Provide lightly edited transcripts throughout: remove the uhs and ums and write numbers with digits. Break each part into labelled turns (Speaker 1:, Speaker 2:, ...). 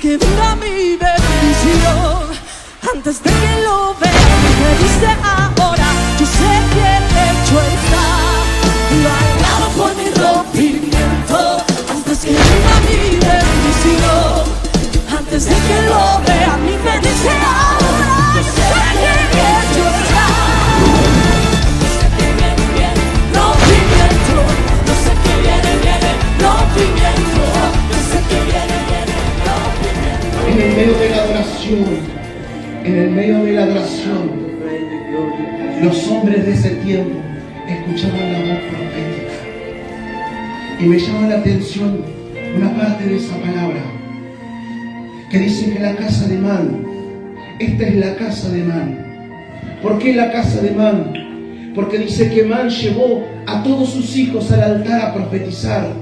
Speaker 1: que venga mi bendición. Antes de que lo vea, me dice ahora, yo sé bien hecho está. Lo alabo por mi rompimiento. Antes que venga mi bendición, antes de que lo vea, mi me dice ahora, yo sé bien hecho está. Yo sé que viene rompimiento. Yo sé que viene rompimiento. Yo sé que viene rompimiento.
Speaker 2: En el medio de la adoración, en el medio de la adoración, los hombres de ese tiempo escuchaban la voz profética. Y me llama la atención una parte de esa palabra que dice que la casa de Man, esta es la casa de Man. ¿Por qué la casa de Man? Porque dice que Man llevó a todos sus hijos al altar a profetizar.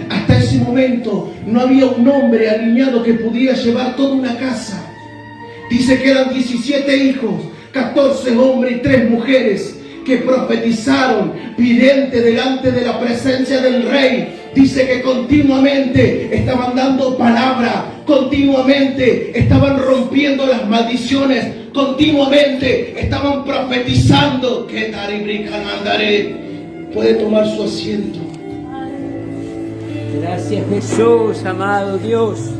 Speaker 2: Hasta ese momento no había un hombre alineado que pudiera llevar toda una casa. Dice que eran 17 hijos, 14 hombres y 3 mujeres que profetizaron vidente delante de la presencia del rey. Dice que continuamente estaban dando palabra, continuamente estaban rompiendo las maldiciones, continuamente estaban profetizando. Que Taribrican andaré. Puede tomar su asiento.
Speaker 3: Gracias Jesús, amado Dios.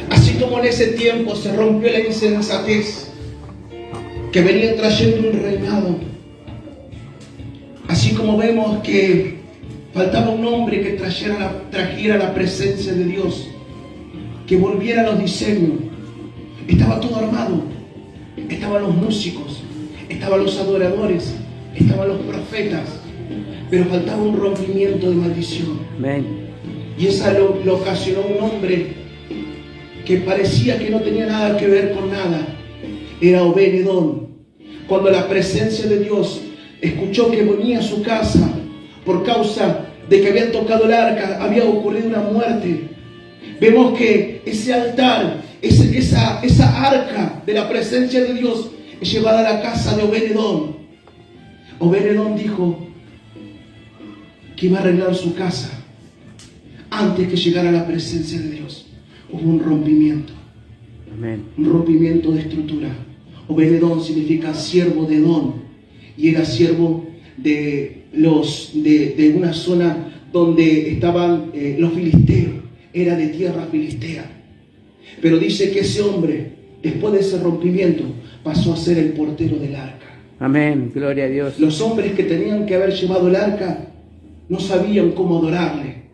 Speaker 2: Así como en ese tiempo se rompió la insensatez que venía trayendo un reinado, así como vemos que faltaba un hombre que trajera la presencia de Dios, que volviera a los diseños. Estaba todo armado, estaban los músicos, estaban los adoradores, estaban los profetas, pero faltaba un rompimiento de maldición.
Speaker 3: Amén.
Speaker 2: Y esa lo ocasionó un hombre que parecía que no tenía nada que ver con nada. Era Obed-Edom. Cuando la presencia de Dios escuchó que venía a su casa por causa de que habían tocado el arca, había ocurrido una muerte. Vemos que ese altar, esa arca de la presencia de Dios es llevada a la casa de Obed-Edom. Obed-Edom dijo que iba a arreglar su casa antes que llegara la presencia de Dios. Hubo un rompimiento.
Speaker 3: Amén.
Speaker 2: Un rompimiento de estructura. Obed-Edom significa siervo de Edom, y era siervo de una zona donde estaban los filisteos. Era de tierra filistea. Pero dice que ese hombre, después de ese rompimiento, pasó a ser el portero del arca.
Speaker 3: Amén, gloria a Dios.
Speaker 2: Los hombres que tenían que haber llevado el arca no sabían cómo adorarle.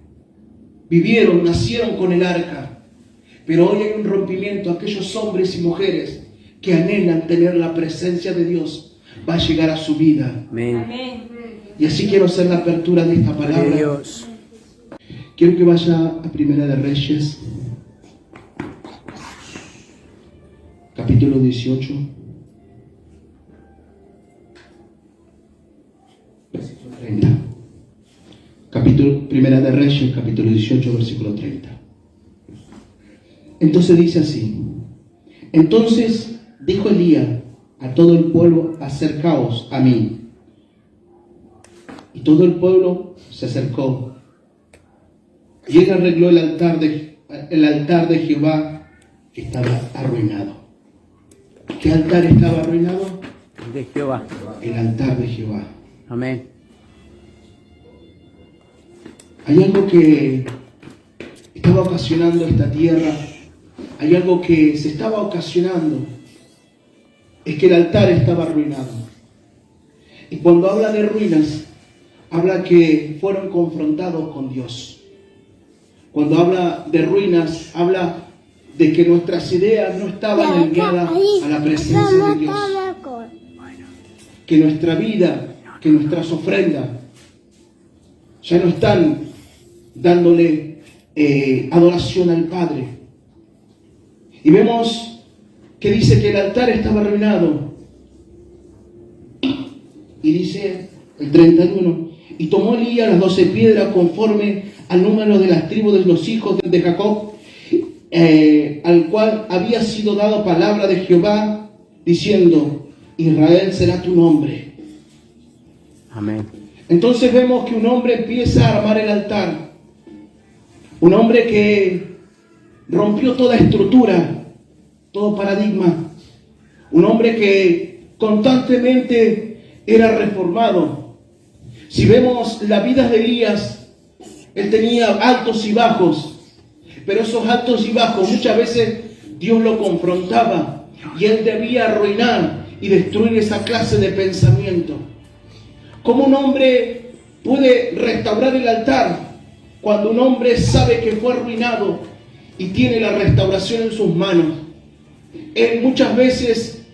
Speaker 2: Nacieron con el arca. Pero hoy hay un rompimiento. Aquellos hombres y mujeres que anhelan tener la presencia de Dios, va a llegar a su vida.
Speaker 3: Amén.
Speaker 2: Y así quiero hacer la apertura de esta palabra.
Speaker 3: Gloria a Dios.
Speaker 2: Quiero que vaya a Primera de Reyes, capítulo 18, versículo 30. Primera de Reyes, capítulo 18, versículo 30. Entonces dice así: entonces dijo Elías a todo el pueblo: acercaos a mí. Y todo el pueblo se acercó. Y él arregló el altar de Jehová, que estaba arruinado. ¿Qué altar estaba arruinado?
Speaker 3: De Jehová.
Speaker 2: El altar de Jehová.
Speaker 3: Amén.
Speaker 2: Hay algo que estaba ocasionando esta tierra. Hay algo que se estaba ocasionando. Es que el altar estaba arruinado. Y cuando habla de ruinas, habla que fueron confrontados con Dios. Cuando habla de ruinas, habla de que nuestras ideas no estaban alineadas a la presencia de Dios. Que nuestra vida, que nuestras ofrendas ya no están dándole adoración al Padre. Y vemos que dice que el altar estaba arruinado. Y dice el 31: y tomó Elías las 12 piedras conforme al número de las tribus de los hijos de Jacob, al cual había sido dado palabra de Jehová, diciendo: Israel será tu nombre.
Speaker 3: Amén.
Speaker 2: Entonces vemos que un hombre empieza a armar el altar. Un hombre que rompió toda estructura, todo paradigma. Un hombre que constantemente era reformado. Si vemos la vida de Elías, él tenía altos y bajos, pero esos altos y bajos muchas veces Dios lo confrontaba y él debía arruinar y destruir esa clase de pensamiento. ¿Cómo un hombre puede restaurar el altar cuando un hombre sabe que fue arruinado y tiene la restauración en sus manos? Él muchas veces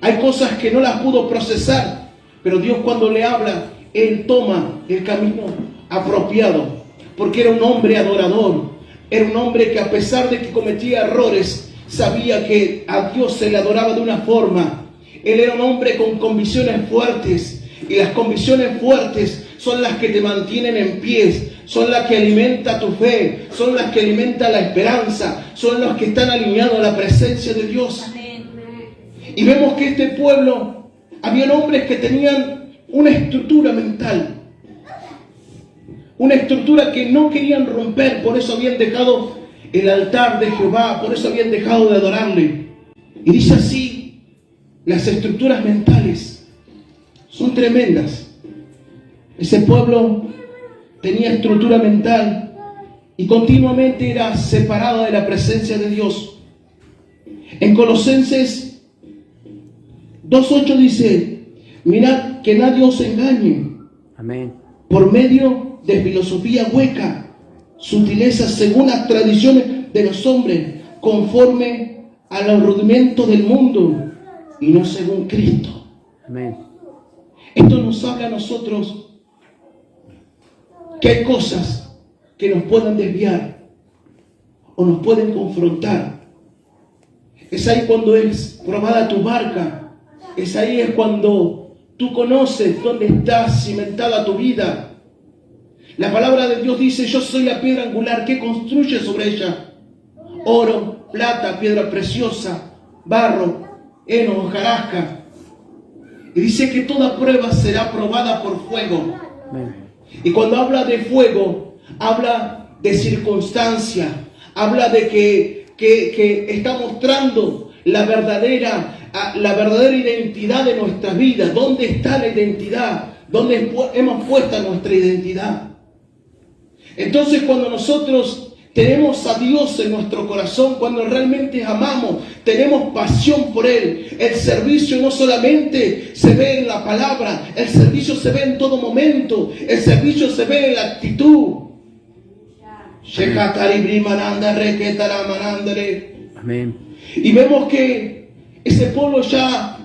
Speaker 2: hay cosas que no las pudo procesar, pero Dios cuando le habla, él toma el camino apropiado, porque era un hombre adorador, era un hombre que a pesar de que cometía errores, sabía que a Dios se le adoraba de una forma. Él era un hombre con convicciones fuertes, y las convicciones fuertes son las que te mantienen en pie, son las que alimentan tu fe, son las que alimentan la esperanza, son las que están alineados a la presencia de Dios. Y vemos que este pueblo, había hombres que tenían una estructura mental, una estructura que no querían romper, por eso habían dejado el altar de Jehová, por eso habían dejado de adorarle. Y dice así, las estructuras mentales son tremendas. Ese pueblo tenía estructura mental y continuamente era separado de la presencia de Dios. En Colosenses 2:8 dice, mirad que nadie os engañe.
Speaker 3: Amén.
Speaker 2: Por medio de filosofía hueca, sutilezas según las tradiciones de los hombres, conforme a los rudimentos del mundo y no según Cristo.
Speaker 3: Amén.
Speaker 2: Esto nos habla a nosotros que hay cosas que nos pueden desviar o nos pueden confrontar. Es ahí cuando es probada tu barca, es ahí es cuando tú conoces dónde está cimentada tu vida. La palabra de Dios dice, yo soy la piedra angular que construye sobre ella oro, plata, piedra preciosa, barro, heno, hojarasca. Y dice que toda prueba será probada por fuego.
Speaker 3: Amén.
Speaker 2: Y cuando habla de fuego, habla de circunstancia, habla de que está mostrando la verdadera identidad de nuestra vida. ¿Dónde está la identidad? ¿Dónde hemos puesto nuestra identidad? Entonces cuando nosotros tenemos a Dios en nuestro corazón, cuando realmente amamos, tenemos pasión por Él, el servicio no solamente se ve en la palabra, el servicio se ve en todo momento, el servicio se ve en la actitud.
Speaker 3: Amén.
Speaker 2: Y vemos que ese pueblo ya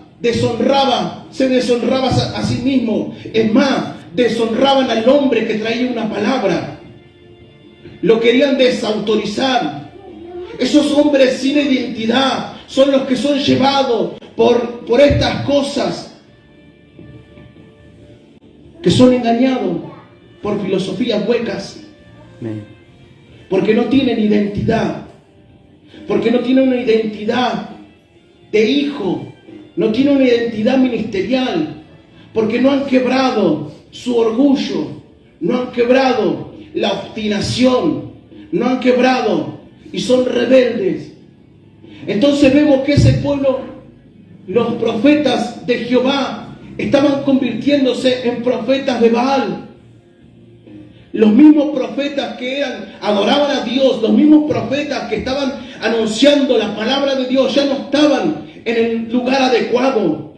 Speaker 2: se deshonraba a sí mismo. Es más, deshonraban al hombre que traía una palabra. Lo querían desautorizar. Esos hombres sin identidad son los que son llevados por estas cosas, que son engañados por filosofías huecas.
Speaker 3: Amén.
Speaker 2: Porque no tienen identidad. Porque no tienen una identidad de hijo. No tienen una identidad ministerial. Porque no han quebrado su orgullo. No han quebrado la obstinación, no han quebrado y son rebeldes. Entonces vemos que ese pueblo, los profetas de Jehová, estaban convirtiéndose en profetas de Baal. Los mismos profetas que adoraban a Dios, los mismos profetas que estaban anunciando la palabra de Dios, ya no estaban en el lugar adecuado.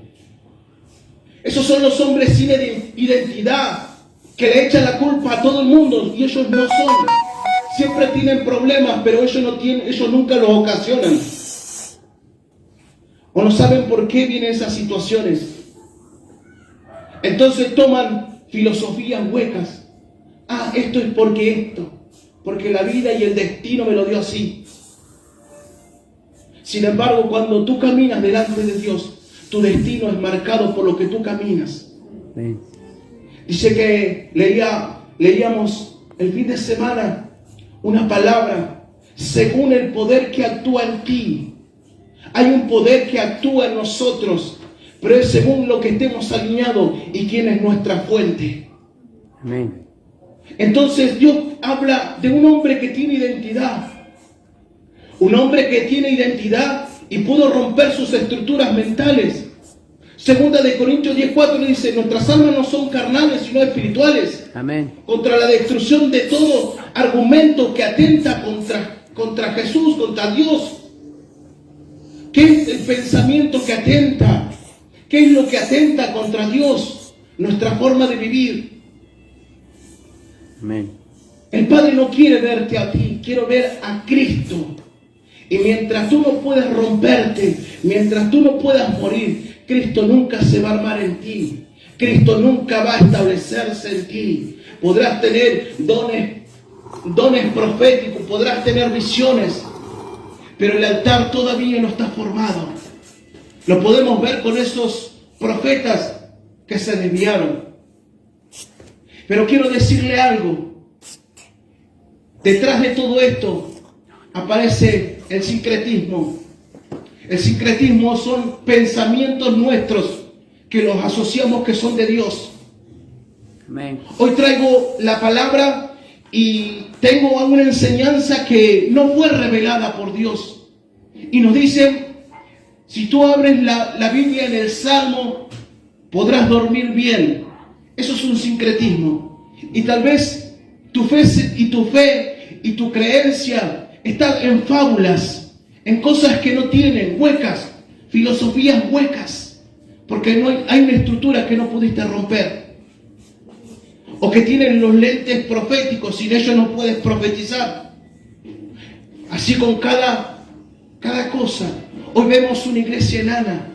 Speaker 2: Esos son los hombres sin identidad, que le echan la culpa a todo el mundo, y ellos no son. Siempre tienen problemas, pero ellos nunca los ocasionan. O no saben por qué vienen esas situaciones. Entonces toman filosofías huecas. Esto es porque la vida y el destino me lo dio así. Sin embargo, cuando tú caminas delante de Dios, tu destino es marcado por lo que tú caminas.
Speaker 3: Amén.
Speaker 2: Dice que leíamos el fin de semana una palabra, según el poder que actúa en ti. Hay un poder que actúa en nosotros, pero es según lo que estemos alineados y quién es nuestra fuente.
Speaker 3: Amén.
Speaker 2: Entonces Dios habla de un hombre que tiene identidad. Un hombre que tiene identidad y pudo romper sus estructuras mentales. Segunda de Corintios 10:4 dice, nuestras almas no son carnales, sino espirituales.
Speaker 3: Amén.
Speaker 2: Contra la destrucción de todo argumento que atenta contra Jesús, contra Dios. ¿Qué es el pensamiento que atenta? ¿Qué es lo que atenta contra Dios? Nuestra forma de vivir.
Speaker 3: Amén.
Speaker 2: El Padre no quiere verte a ti, quiere ver a Cristo. Y mientras tú no puedas romperte, mientras tú no puedas morir, Cristo nunca se va a armar en ti. Cristo nunca va a establecerse en ti. Podrás tener dones proféticos, podrás tener visiones, pero el altar todavía no está formado. Lo podemos ver con esos profetas que se desviaron. Pero quiero decirle algo. Detrás de todo esto aparece el sincretismo. El sincretismo son pensamientos nuestros que los asociamos que son de Dios.
Speaker 3: Amén.
Speaker 2: Hoy traigo la palabra y tengo una enseñanza que no fue revelada por Dios. Y nos dice, si tú abres la Biblia en el Salmo, podrás dormir bien. Eso es un sincretismo. Y tal vez tu fe y tu creencia están en fábulas, en cosas que no tienen, huecas, filosofías huecas, porque hay una estructura que no pudiste romper. O que tienen los lentes proféticos, sin ellos no puedes profetizar. Así con cada cosa. Hoy vemos una iglesia enana,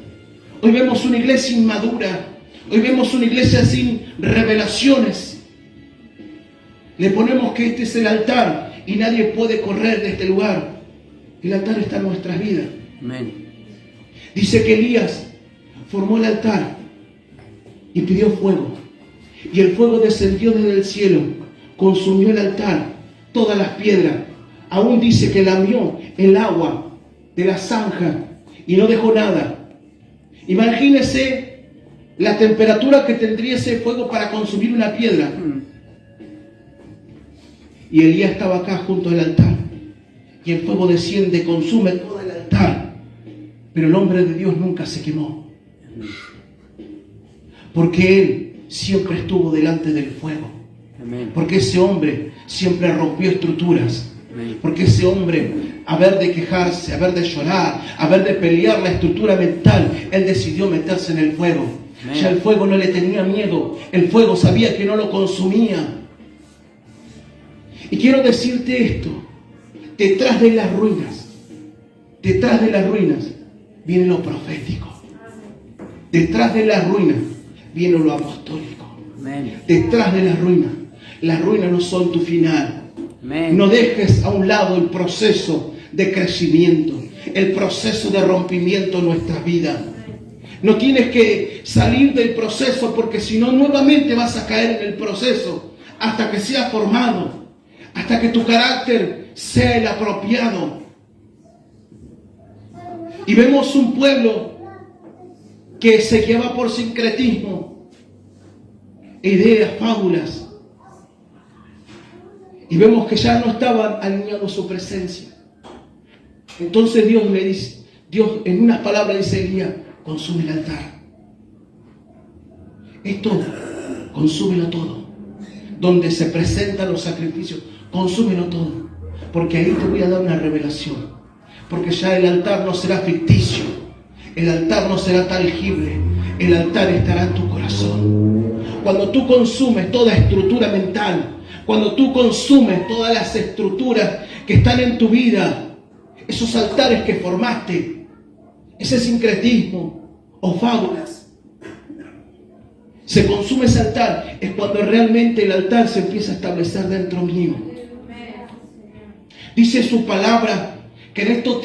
Speaker 2: hoy vemos una iglesia inmadura, hoy vemos una iglesia sin revelaciones. Le ponemos que este es el altar y nadie puede correr de este lugar. El altar está en nuestras vidas.
Speaker 3: Amén.
Speaker 2: Dice que Elías formó el altar y pidió fuego. Y el fuego descendió desde el cielo, consumió el altar, todas las piedras. Aún dice que lamió el agua de la zanja y no dejó nada. Imagínese la temperatura que tendría ese fuego para consumir una piedra. Y Elías estaba acá junto al altar. Y el fuego desciende, consume todo el altar. Pero el hombre de Dios nunca se quemó. Porque él siempre estuvo delante del fuego.
Speaker 3: Amén.
Speaker 2: Porque ese hombre siempre rompió estructuras.
Speaker 3: Amén.
Speaker 2: Porque ese hombre, a ver de quejarse, a ver de llorar, a ver de pelear la estructura mental, él decidió meterse en el fuego.
Speaker 3: Amén.
Speaker 2: Ya el fuego no le tenía miedo. El fuego sabía que no lo consumía. Y quiero decirte esto. Detrás de las ruinas viene lo profético. Detrás de las ruinas viene lo apostólico.
Speaker 3: Amén.
Speaker 2: Detrás de las ruinas no son tu final.
Speaker 3: Amén.
Speaker 2: No dejes a un lado el proceso de crecimiento, el proceso de rompimiento en nuestras vidas. No tienes que salir del proceso, porque si no nuevamente vas a caer en el proceso hasta que sea formado, hasta que tu carácter sea el apropiado. Y vemos un pueblo que se guiaba por sincretismo, ideas, fábulas. Y vemos que ya no estaban alineados su presencia. Entonces Dios le dice, Dios en unas palabras dice a Elías, consume el altar. Esto, consúmelo todo. Donde se presentan los sacrificios, consúmelo todo. Porque ahí te voy a dar una revelación. Porque ya el altar no será ficticio. El altar no será tangible. El altar estará en tu corazón. Cuando tú consumes toda estructura mental, cuando tú consumes todas las estructuras que están en tu vida, esos altares que formaste, ese sincretismo o fábulas, se consume ese altar, es cuando realmente el altar se empieza a establecer dentro mío. Dice su palabra que en estos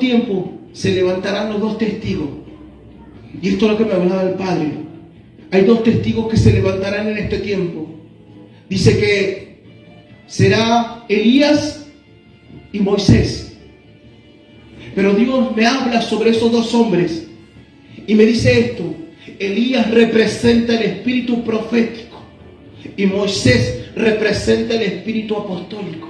Speaker 2: tiempos se levantarán los dos testigos. Y esto es lo que me hablaba el Padre. Hay dos testigos que se levantarán en este tiempo. Dice que será Elías y Moisés. Pero Dios me habla sobre esos dos hombres y me dice esto: Elías representa el espíritu profético y Moisés representa el espíritu apostólico.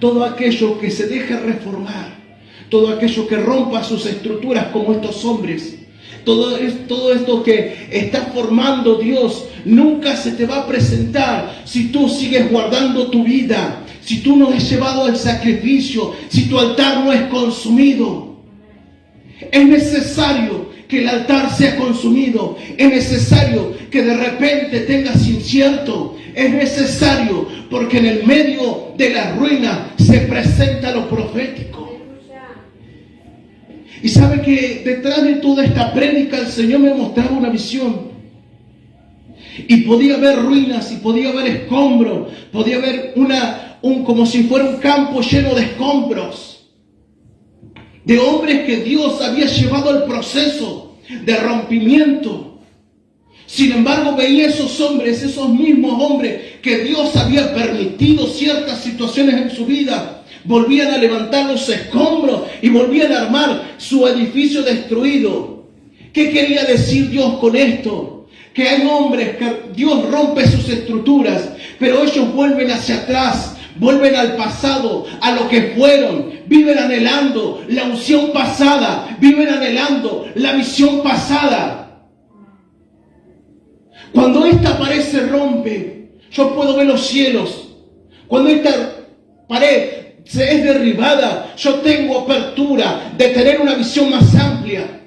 Speaker 2: todo aquello que se deje reformar, todo aquello que rompa sus estructuras como estos hombres, todo esto que está formando Dios, nunca se te va a presentar si tú sigues guardando tu vida, si tú no has llevado el sacrificio, si tu altar no es consumido. Es necesario que el altar sea consumido, es necesario que de repente tengas incierto, es necesario porque en el medio de la ruina se presenta lo profético. Y sabe que detrás de toda esta prédica el Señor me mostraba una visión. Y podía ver ruinas, y podía ver escombros, podía ver como si fuera un campo lleno de escombros. De hombres que Dios había llevado al proceso de rompimiento. Sin embargo, veía esos hombres, esos mismos hombres que Dios había permitido ciertas situaciones en su vida. Volvían a levantar los escombros y volvían a armar su edificio destruido. ¿Qué quería decir Dios con esto? Que hay hombres que Dios rompe sus estructuras, pero ellos vuelven hacia atrás, vuelven al pasado, a lo que fueron, viven anhelando la unción pasada, viven anhelando la visión pasada. Cuando esta pared se rompe, yo puedo ver los cielos. Cuando esta pared es derribada, yo tengo apertura de tener una visión más amplia.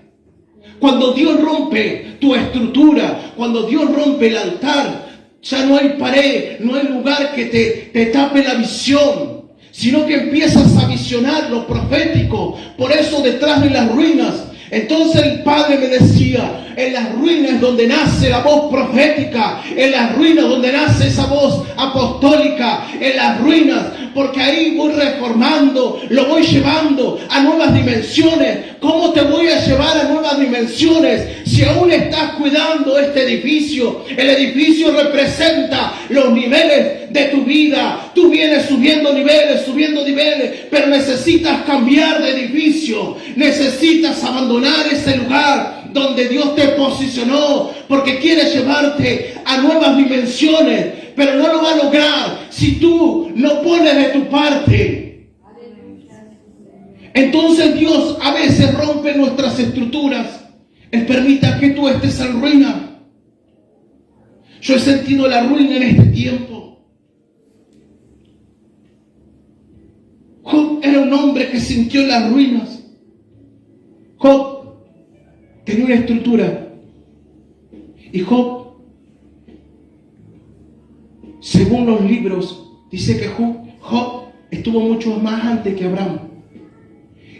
Speaker 2: Cuando Dios rompe tu estructura, cuando Dios rompe el altar, ya no hay pared, no hay lugar que te tape la visión, sino que empiezas a visionar lo profético. Por eso detrás de las ruinas, entonces el Padre me decía, en las ruinas donde nace la voz profética, en las ruinas donde nace esa voz apostólica, en las ruinas, porque ahí voy reformando, lo voy llevando a nuevas dimensiones. ¿Cómo te voy a llevar a nuevas dimensiones si aún estás cuidando este edificio? El edificio representa los niveles de tu vida. Tú vienes subiendo niveles, pero necesitas cambiar de edificio. Necesitas abandonar ese lugar donde Dios te posicionó, porque quiere llevarte a nuevas dimensiones, pero no lo va a lograr si tú no pones de tu parte. Entonces Dios a veces rompe nuestras estructuras. Él permita que tú estés en ruina. Yo he sentido la ruina en este tiempo. Job era un hombre que sintió las ruinas. Job tenía una estructura. Y Job, según los libros, dice que Job estuvo mucho más antes que Abraham.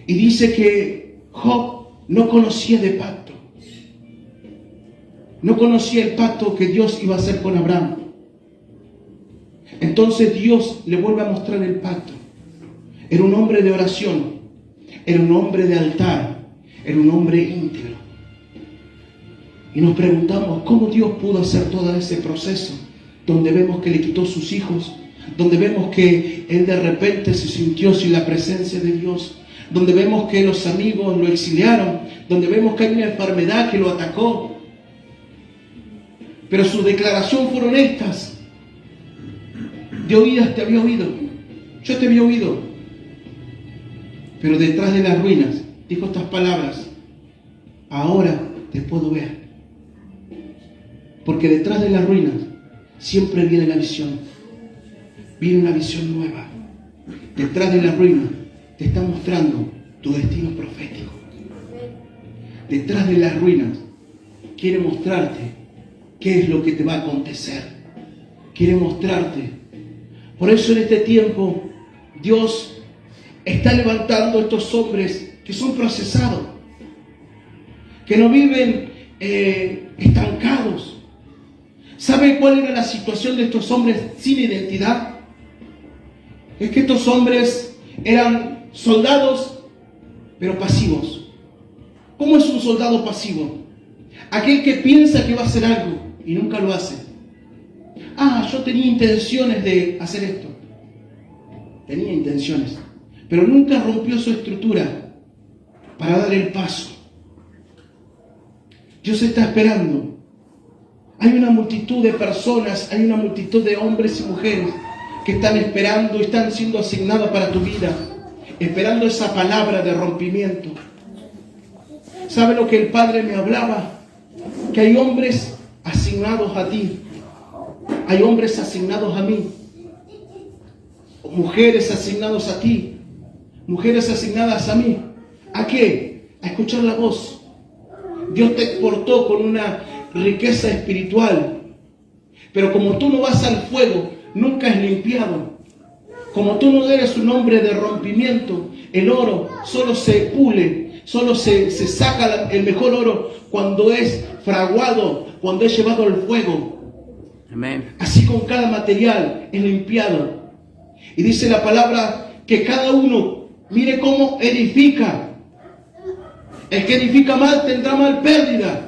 Speaker 2: Y dice que Job no conocía de pacto. No conocía el pacto que Dios iba a hacer con Abraham. Entonces Dios le vuelve a mostrar el pacto. Era un hombre de oración. Era un hombre de altar. Era un hombre íntegro. Y nos preguntamos cómo Dios pudo hacer todo ese proceso, donde vemos que le quitó sus hijos, donde vemos que él de repente se sintió sin la presencia de Dios, donde vemos que los amigos lo exiliaron, donde vemos que hay una enfermedad que lo atacó. Pero su declaración fueron estas: de oídas te había oído, yo te había oído, pero detrás de las ruinas dijo estas palabras: ahora te puedo ver. Porque detrás de las ruinas siempre viene la visión. Viene una visión nueva. Detrás de las ruinas te está mostrando tu destino profético. Detrás de las ruinas quiere mostrarte qué es lo que te va a acontecer. Quiere mostrarte. Por eso en este tiempo Dios está levantando a estos hombres que son procesados, que no viven estancados. ¿Sabe cuál era la situación de estos hombres sin identidad? Es que estos hombres eran soldados, pero pasivos. ¿Cómo es un soldado pasivo? Aquel que piensa que va a hacer algo y nunca lo hace. Yo tenía intenciones de hacer esto. Tenía intenciones, pero nunca rompió su estructura para dar el paso. Dios está esperando. Hay una multitud de personas, hay una multitud de hombres y mujeres que están esperando y están siendo asignadas para tu vida, esperando esa palabra de rompimiento. ¿Sabe lo que el Padre me hablaba? Que hay hombres asignados a ti, hay hombres asignados a mí, mujeres asignadas a ti, mujeres asignadas a mí. ¿A qué? A escuchar la voz. Dios te portó con una riqueza espiritual, pero como tú no vas al fuego, nunca es limpiado. Como tú no eres un hombre de rompimiento, el oro solo se pule, solo se saca el mejor oro cuando es fraguado, cuando es llevado al fuego.
Speaker 3: Amén.
Speaker 2: Así con cada material es limpiado. Y dice la palabra que cada uno mire cómo edifica. El que edifica mal tendrá mal pérdida.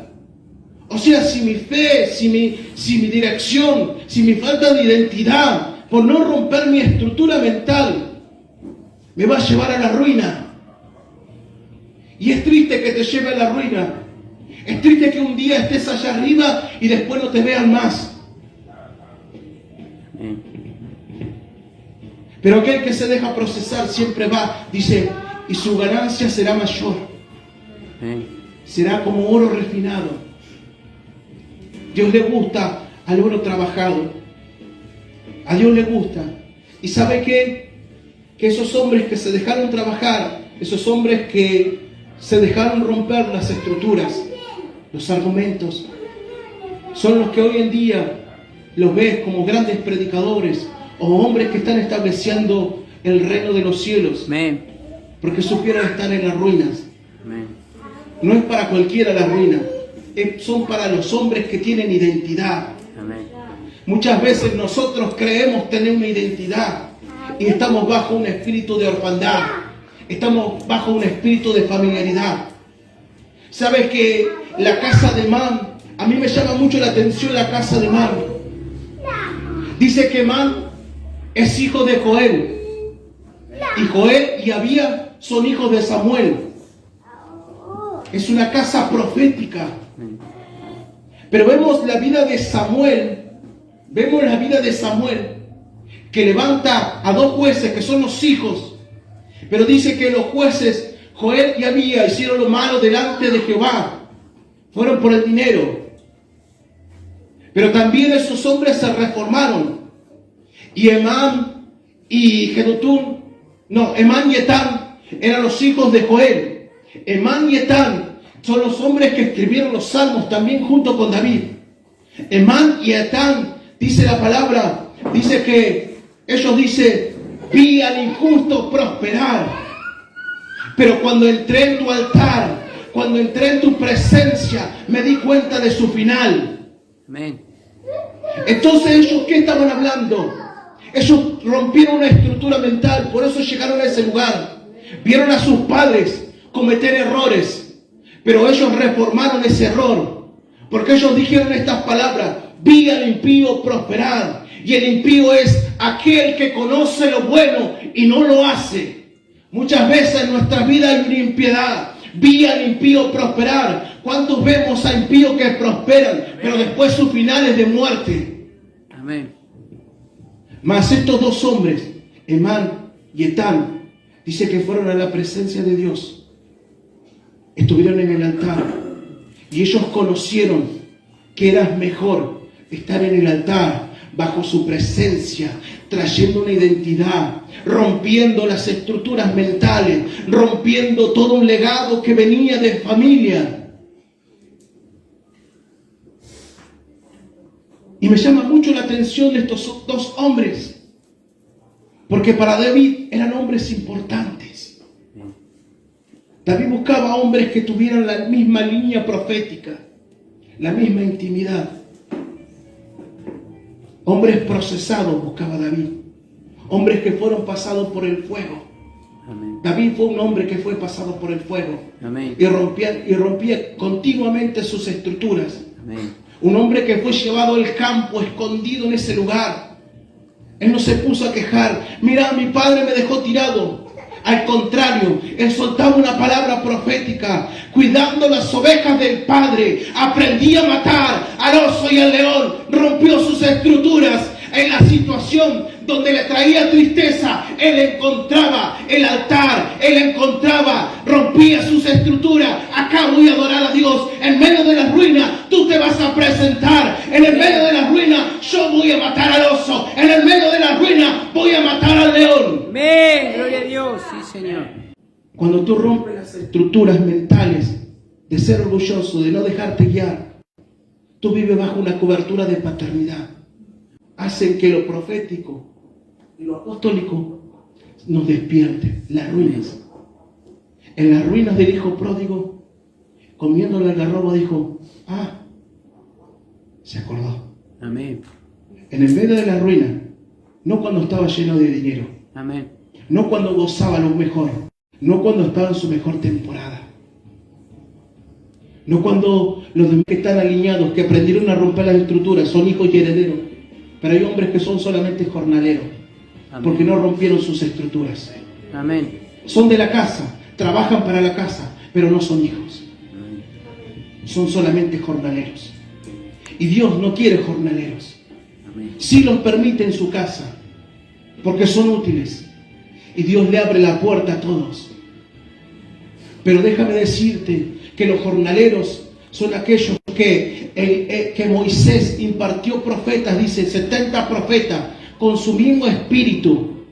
Speaker 2: O sea, si mi fe, si mi dirección, si mi falta de identidad, por no romper mi estructura mental, me va a llevar a la ruina. Y es triste que te lleve a la ruina. Es triste que un día estés allá arriba y después no te vean más. Pero aquel que se deja procesar siempre va, dice, y su ganancia será mayor. Será como oro refinado. Dios le gusta al oro trabajado. A Dios le gusta. ¿Y sabe qué? Que esos hombres que se dejaron trabajar, esos hombres que se dejaron romper las estructuras, los argumentos, son los que hoy en día los ves como grandes predicadores o hombres que están estableciendo el reino de los cielos.
Speaker 3: Amén.
Speaker 2: Porque supieron estar en las ruinas.
Speaker 3: Amén.
Speaker 2: No es para cualquiera la ruina, son para los hombres que tienen identidad.
Speaker 3: Amén.
Speaker 2: Muchas veces nosotros creemos tener una identidad y estamos bajo un espíritu de orfandad, estamos bajo un espíritu de familiaridad. ¿Sabes que la casa de Man, a mí me llama mucho la atención la casa de Man? Dice que Man es hijo de Joel, y Joel y Abía son hijos de Samuel. Es una casa profética. Pero vemos la vida de Samuel, que levanta a dos jueces que son los hijos. Pero dice que los jueces, Joel y Abía, hicieron lo malo delante de Jehová. Fueron por el dinero. Pero también esos hombres se reformaron. Y Emán y Etán eran los hijos de Joel. Emán y Etán son los hombres que escribieron los salmos también junto con David. Emán y Etán, dice la palabra, dice que ellos dicen, vi al injusto prosperar. Pero cuando entré en tu altar, cuando entré en tu presencia, me di cuenta de su final.
Speaker 3: Amén.
Speaker 2: Entonces ellos, ¿qué estaban hablando? Ellos rompieron una estructura mental, por eso llegaron a ese lugar. Vieron a sus padres cometer errores, pero ellos reformaron ese error, porque ellos dijeron estas palabras, vi al impío prosperar. Y el impío es aquel que conoce lo bueno y no lo hace. Muchas veces en nuestra vida hay una impiedad. Vi al impío prosperar. ¿Cuántos vemos a impíos que prosperan, pero después su final es de muerte?
Speaker 3: Amén.
Speaker 2: Mas estos dos hombres, Emán y Etán, dice que fueron a la presencia de Dios. Estuvieron en el altar y ellos conocieron que era mejor estar en el altar, bajo su presencia, trayendo una identidad, rompiendo las estructuras mentales, rompiendo todo un legado que venía de familia. Y me llama mucho la atención de estos dos hombres, porque para David eran hombres importantes. David buscaba hombres que tuvieran la misma línea profética, la misma intimidad. Hombres procesados buscaba David. Hombres que fueron pasados por el fuego.
Speaker 3: Amén.
Speaker 2: David fue un hombre que fue pasado por el fuego.
Speaker 3: Amén.
Speaker 2: Y rompía continuamente sus estructuras.
Speaker 3: Amén.
Speaker 2: Un hombre que fue llevado al campo, escondido en ese lugar. Él no se puso a quejar. Mira, mi padre me dejó tirado. Al contrario, él soltaba una palabra profética, cuidando las ovejas del Padre. Aprendía a matar al oso y al león. Rompió sus estructuras en la situación donde le traía tristeza, Él encontraba el altar, Él encontraba, rompía sus estructuras. Acá voy a adorar a Dios. En medio de la ruina, tú te vas a presentar. En el medio de la ruina, yo voy a matar al oso. En el medio de la ruina, voy a matar al león.
Speaker 3: Amén. Gloria a Dios. Sí, Señor.
Speaker 2: Cuando tú rompes las estructuras mentales de ser orgulloso, de no dejarte guiar, tú vives bajo una cobertura de paternidad. Hacen que lo profético y lo apostólico nos despierte. Las ruinas. En las ruinas del hijo pródigo, comiendo el algarrobo, dijo, se acordó.
Speaker 3: Amén.
Speaker 2: En el medio de la ruina, no cuando estaba lleno de dinero,
Speaker 3: Amén.
Speaker 2: no cuando gozaba lo mejor, no cuando estaba en su mejor temporada, no cuando los demás que están alineados, que aprendieron a romper las estructuras, son hijos y herederos. Pero hay hombres que son solamente jornaleros, porque no rompieron sus estructuras.
Speaker 3: Amén.
Speaker 2: Son de la casa, trabajan para la casa, pero no son hijos. Son solamente jornaleros. Y Dios no quiere jornaleros. Sí los permite en su casa, porque son útiles. Y Dios le abre la puerta a todos. Pero déjame decirte que los jornaleros son aquellos que Moisés impartió profetas, dice 70 profetas, con su mismo espíritu.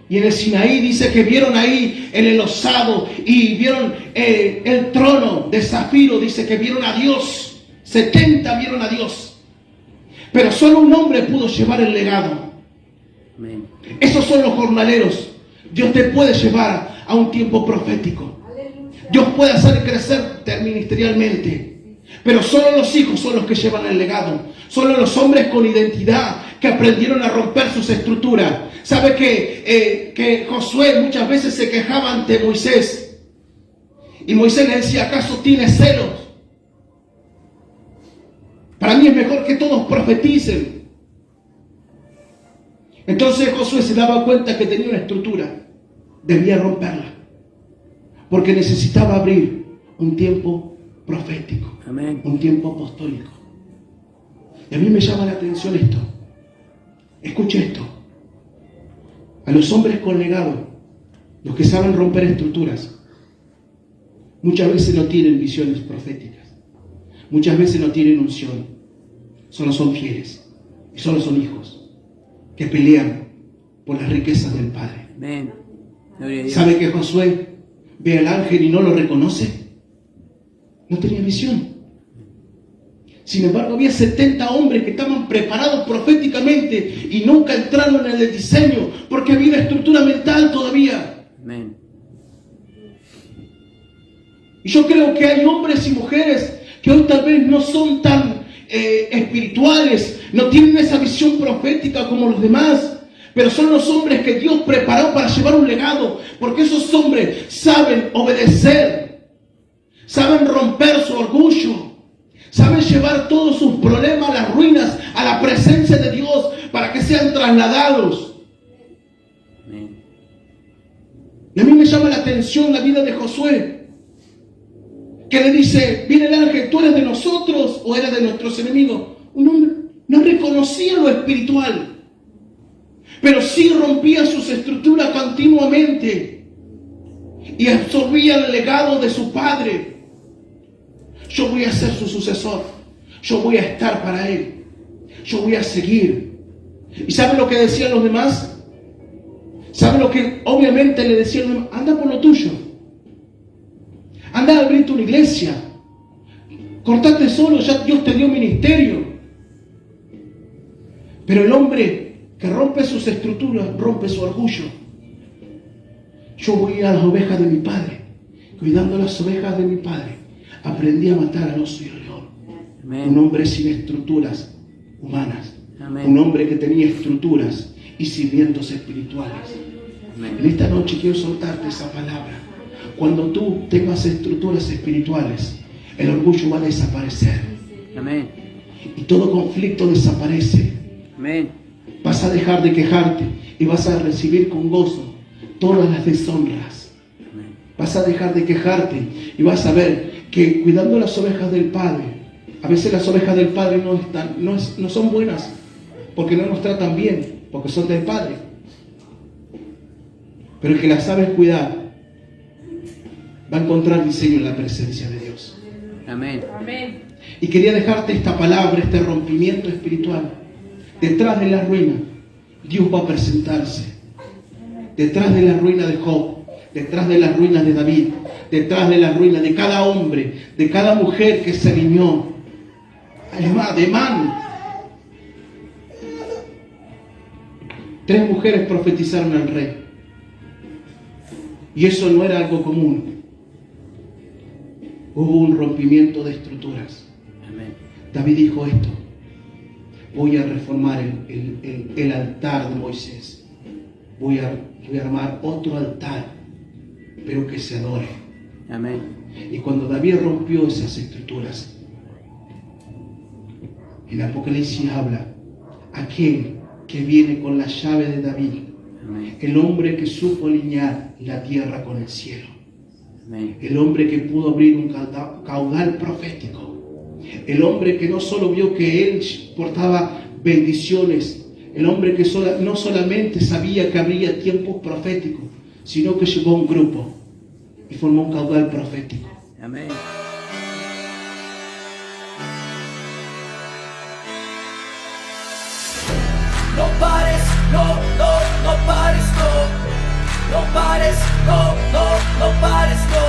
Speaker 2: Y en el Sinaí dice que vieron ahí en el osado y vieron el trono de zafiro, dice que vieron a Dios. 70 vieron a Dios. Pero solo un hombre pudo llevar el legado.
Speaker 3: Amén.
Speaker 2: Esos son los jornaleros. Dios te puede llevar a un tiempo profético. Dios puede hacer crecer ministerialmente. Pero solo los hijos son los que llevan el legado. Solo los hombres con identidad que aprendieron a romper sus estructuras. ¿Sabe que Josué muchas veces se quejaba ante Moisés? Y Moisés le decía, ¿acaso tienes celos? Para mí es mejor que todos profeticen. Entonces Josué se daba cuenta que tenía una estructura. Debía romperla. Porque necesitaba abrir un tiempo profético.
Speaker 3: Amén.
Speaker 2: Un tiempo apostólico. Y a mí me llama la atención esto. Escuche esto. A los hombres con legado, los que saben romper estructuras, muchas veces no tienen visiones proféticas. Muchas veces no tienen unción. Solo son fieles. Y solo son hijos que pelean por las riquezas del Padre.
Speaker 3: Amén. Gloria a Dios.
Speaker 2: ¿Sabe que Josué ve al ángel y no lo reconoce? No tenía visión. Sin embargo, había 70 hombres que estaban preparados proféticamente y nunca entraron en el diseño porque había una estructura mental todavía.
Speaker 3: Amén.
Speaker 2: Y yo creo que hay hombres y mujeres que hoy tal vez no son tan espirituales, no tienen esa visión profética como los demás, pero son los hombres que Dios preparó para llevar un legado, porque esos hombres saben obedecer, saben romper su orgullo, saben llevar todos sus problemas, las ruinas, a la presencia de Dios para que sean trasladados.
Speaker 3: Amén.
Speaker 2: Y a mí me llama la atención la vida de Josué, que le dice, viene el ángel, ¿tú eres de nosotros o eres de nuestros enemigos? Un hombre no reconocía lo espiritual, pero sí rompía sus estructuras continuamente y absorbía el legado de su padre. Yo voy a ser su sucesor, yo voy a estar para él, yo voy a seguir. ¿Y sabe lo que decían los demás? ¿Sabe lo que obviamente le decían los demás? Anda por lo tuyo, anda a abrirte una iglesia, cortate solo, ya Dios te dio ministerio. Pero el hombre que rompe sus estructuras, rompe su orgullo. Yo voy a las ovejas de mi padre, cuidando las ovejas de mi padre. Aprendí a matar al oso y al león.
Speaker 3: Amén.
Speaker 2: Un hombre sin estructuras humanas.
Speaker 3: Amén.
Speaker 2: Un hombre que tenía estructuras y cimientos espirituales.
Speaker 3: Amén.
Speaker 2: En esta noche quiero soltarte esa palabra. Cuando tú tengas estructuras espirituales, el orgullo va a desaparecer.
Speaker 3: Amén.
Speaker 2: Y todo conflicto desaparece.
Speaker 3: Amén.
Speaker 2: Vas a dejar de quejarte y vas a recibir con gozo todas las deshonras.
Speaker 3: Amén.
Speaker 2: Vas a dejar de quejarte y vas a ver que cuidando las ovejas del Padre, a veces las ovejas del Padre no son buenas porque no nos tratan bien. porque son del Padre. Pero el que las sabe cuidar va a encontrar diseño en la presencia de Dios.
Speaker 3: Amén.
Speaker 2: Y quería dejarte esta palabra, este rompimiento espiritual. Detrás de la ruina, Dios va a presentarse. Detrás de la ruina de Job, detrás de las ruinas de David, detrás de la ruina de cada hombre, de cada mujer que se alineó. Además, de Man. 3 mujeres profetizaron al rey. Y eso no era algo común. Hubo un rompimiento de estructuras.
Speaker 3: Amén.
Speaker 2: David dijo esto: voy a reformar el altar de Moisés. Voy a armar otro altar, pero que se adore.
Speaker 3: Amén.
Speaker 2: Y cuando David rompió esas estructuras, en Apocalipsis habla, aquel que viene con la llave de David,
Speaker 3: Amén.
Speaker 2: el hombre que supo alinear la tierra con el cielo,
Speaker 3: Amén.
Speaker 2: el hombre que pudo abrir un caudal profético, el hombre que no solo vio que él portaba bendiciones, el hombre que no solamente sabía que habría tiempos proféticos, sino que llevó un grupo y formó un caudal profético.
Speaker 3: Amén.
Speaker 4: No pares, no, no, no pares, no. No pares, no, no, no pares, no.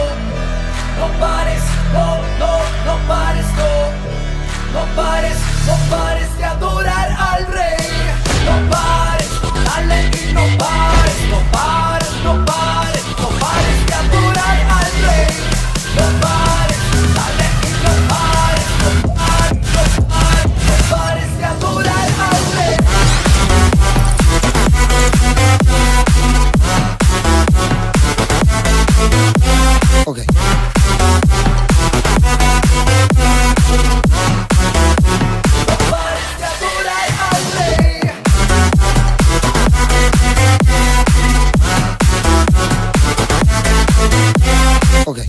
Speaker 4: No pares, no, no, no pares, no. No pares, no pares de adorar al Rey. No pares, dale y no pares, no pares, no pares, no pares de adorar al Rey. No pares, dale y no pares, no pares, no pares, no pares de adorar al Rey.
Speaker 5: Okay. Okay.